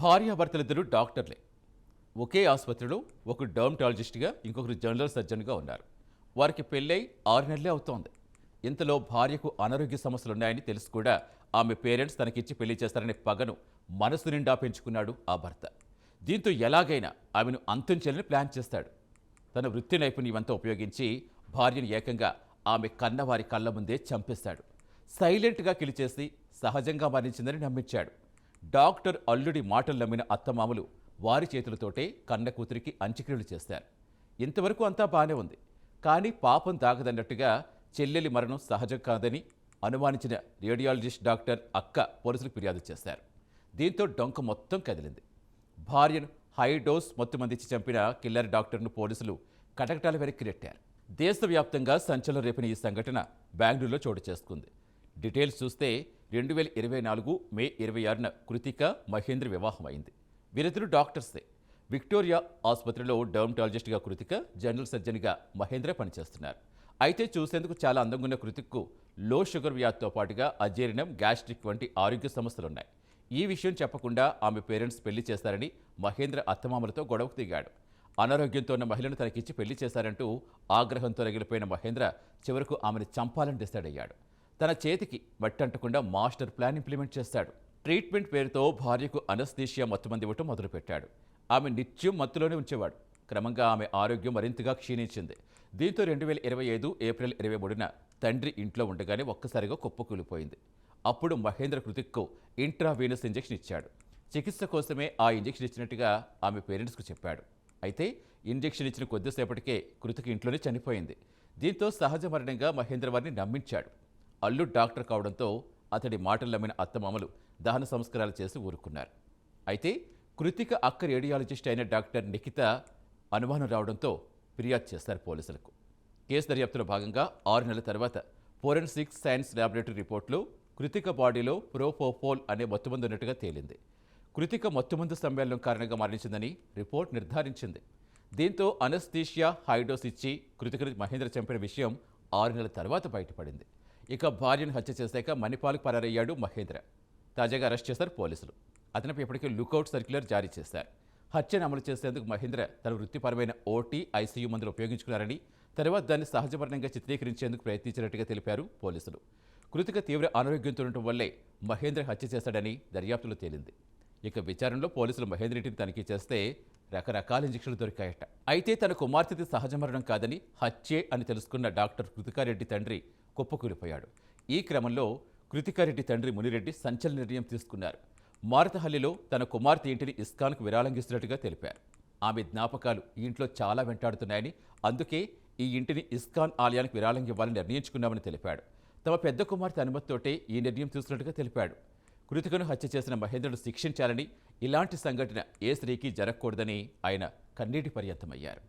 భార్యాభర్తలిద్దరూ డాక్టర్లే. ఒకే ఆసుపత్రిలో ఒకరు డర్మటాలజిస్ట్గా, ఇంకొకరు జనరల్ సర్జన్గా ఉన్నారు. వారికి పెళ్ళై 6 నెలలే అవుతోంది. ఇంతలో భార్యకు అనారోగ్య సమస్యలున్నాయని తెలిసి కూడా ఆమె పేరెంట్స్ తనకిచ్చి పెళ్లి చేస్తారనే పగను మనసు నిండా పెంచుకున్నాడు ఆ భర్త. దీంతో ఎలాగైనా ఆమెను అంతం చేయాలని ప్లాన్ చేస్తాడు. తన వృత్తి నైపుణ్యమంతా ఉపయోగించి భార్యను ఏకంగా ఆమె కన్నవారి కళ్ళ ముందే చంపేశాడు. సైలెంట్గా కిలిచేసి సహజంగా మరణించిందని నమ్మించాడు. డాక్టర్ అల్లుడి మాటలు నమ్మిన అత్తమామలు వారి చేతులతోటే కన్న కూతురికి అంత్యక్రియలు చేశారు. ఇంతవరకు అంతా బానే ఉంది. కానీ పాపం దాగదన్నట్టుగా చెల్లెలి మరణం సహజం కాదని అనుమానించిన రేడియాలజిస్ట్ డాక్టర్ అక్క పోలీసులకు ఫిర్యాదు చేశారు. దీంతో డొంక మొత్తం కదిలింది. భార్యను హై డోస్ మత్తుమందించి చంపిన కిల్లర్ డాక్టర్ను పోలీసులు కటకటాల వెనక్కి నెట్టారు. దేశవ్యాప్తంగా సంచలనం రేపిన ఈ సంఘటన బెంగళూరులో చోటు చేసుకుంది. డీటెయిల్స్ చూస్తే 2024 మే 26న కృతిక, మహేంద్ర వివాహం అయింది. వీరిద్దరూ డాక్టర్సే. విక్టోరియా ఆసుపత్రిలో డర్మటాలజిస్ట్గా కృతిక, జనరల్ సర్జన్గా మహేంద్ర పనిచేస్తున్నారు. అయితే చూసేందుకు చాలా అందంగా ఉన్న కృతిక్కు లో షుగర్ వ్యాధితో పాటుగా అజీర్ణం, గ్యాస్ట్రిక్ వంటి ఆరోగ్య సమస్యలున్నాయి. ఈ విషయం చెప్పకుండా ఆమె పేరెంట్స్ పెళ్లి చేశారని మహేంద్ర అత్తమామలతో గొడవకు దిగాడు. అనారోగ్యంతో ఉన్న మహిళను తనకిచ్చి పెళ్లి చేశారంటూ ఆగ్రహంతో రగిలిపోయిన మహేంద్ర చివరకు ఆమెను చంపాలని డిసైడ్ అయ్యాడు. తన చేతికి మట్టంటకుండా మాస్టర్ ప్లాన్ ఇంప్లిమెంట్ చేశాడు. ట్రీట్మెంట్ పేరుతో భార్యకు అనస్థీషియా మత్తుమంది ఇవ్వటం మొదలుపెట్టాడు. ఆమె నిత్యం మత్తులోనే ఉంచేవాడు. క్రమంగా ఆమె ఆరోగ్యం మరింతగా క్షీణించింది. దీంతో 2025 ఏప్రిల్ 23న తండ్రి ఇంట్లో ఉండగానే ఒక్కసారిగా కుప్పకూలిపోయింది. అప్పుడు మహేంద్ర కృతిక్కు ఇంట్రావీనస్ ఇంజెక్షన్ ఇచ్చాడు. చికిత్స కోసమే ఆ ఇంజెక్షన్ ఇచ్చినట్టుగా ఆమె పేరెంట్స్కు చెప్పాడు. అయితే ఇంజెక్షన్ ఇచ్చిన కొద్దిసేపటికే కృతిక ఇంట్లోనే చనిపోయింది. దీంతో సహజ మరణంగా మహేంద్ర వారిని నమ్మించాడు. అల్లుడు డాక్టర్ కావడంతో అతడి మాటలు నమ్మిన అత్తమామలు దహన సంస్కారాలు చేసి ఊరుకున్నారు. అయితే కృతిక అక్క రేడియాలజిస్ట్ అయిన డాక్టర్ నిఖిత అనుమానం రావడంతో ఫిర్యాదు చేశారు పోలీసులకు. కేసు దర్యాప్తులో భాగంగా 6 నెలల తర్వాత ఫోరెన్సిక్ సైన్స్ ల్యాబొరేటరీ రిపోర్టులో కృతిక బాడీలో ప్రోపోఫోల్ అనే మత్తుమందు ఉన్నట్టుగా తేలింది. కృతిక మత్తుమందు సమ్మేళనం కారణంగా మరణించిందని రిపోర్ట్ నిర్ధారించింది. దీంతో అనస్థీషియా హైడోస్ ఇచ్చి కృతికను మహేంద్ర చంపిన విషయం 6 నెలల తర్వాత బయటపడింది. ఇక భార్యను హత్య చేశాక మణిపాల్కు పరారయ్యాడు మహేంద్ర. తాజాగా అరెస్ట్ చేశారు పోలీసులు. అతనిపై ఇప్పటికే లుకౌట్ సర్క్యులర్ జారీ చేశారు. హత్యను అమలు చేసేందుకు మహేంద్ర తన వృత్తిపరమైన ఓటీ, ఐసీయూ మందులు ఉపయోగించుకున్నారని, తర్వాత దాన్ని సహజమరణంగా చిత్రీకరించేందుకు ప్రయత్నించినట్టుగా తెలిపారు పోలీసులు. కృతిక తీవ్ర అనారోగ్యంతో ఉండటం వల్లే మహేంద్ర హత్య చేశాడని దర్యాప్తులో తేలింది. ఇక విచారణలో పోలీసులు మహేంద్ర ఇంటిని తనిఖీ చేస్తే రకరకాల ఇంజెక్షన్లు దొరికాయట. అయితే తన కుమార్తెది సహజ మరణం కాదని హత్యే అని తెలుసుకున్న డాక్టర్ కృతికారెడ్డి తండ్రి కుప్పకూలిపోయాడు. ఈ క్రమంలో కృతికారెడ్డి తండ్రి మునిరెడ్డి సంచలన నిర్ణయం తీసుకున్నారు. మారతహల్లిలో తన కుమార్తె ఇంటిని ఇస్కాన్కు విరాళంగిస్తున్నట్టుగా తెలిపారు. ఆమె జ్ఞాపకాలు ఈ ఇంట్లో చాలా వెంటాడుతున్నాయని, అందుకే ఈ ఇంటిని ఇస్కాన్ ఆలయానికి విరాళం ఇవ్వాలని నిర్ణయించుకున్నామని తెలిపాడు. తమ పెద్ద కుమార్తె అనుమతితోటే ఈ నిర్ణయం తీసుకున్నట్టుగా తెలిపాడు. కృతికను హత్య చేసిన మహేంద్రను శిక్షించాలని, ఇలాంటి సంఘటన ఏ స్త్రీకి జరగకూడదని ఆయన కన్నీటి పర్యంతమయ్యారు.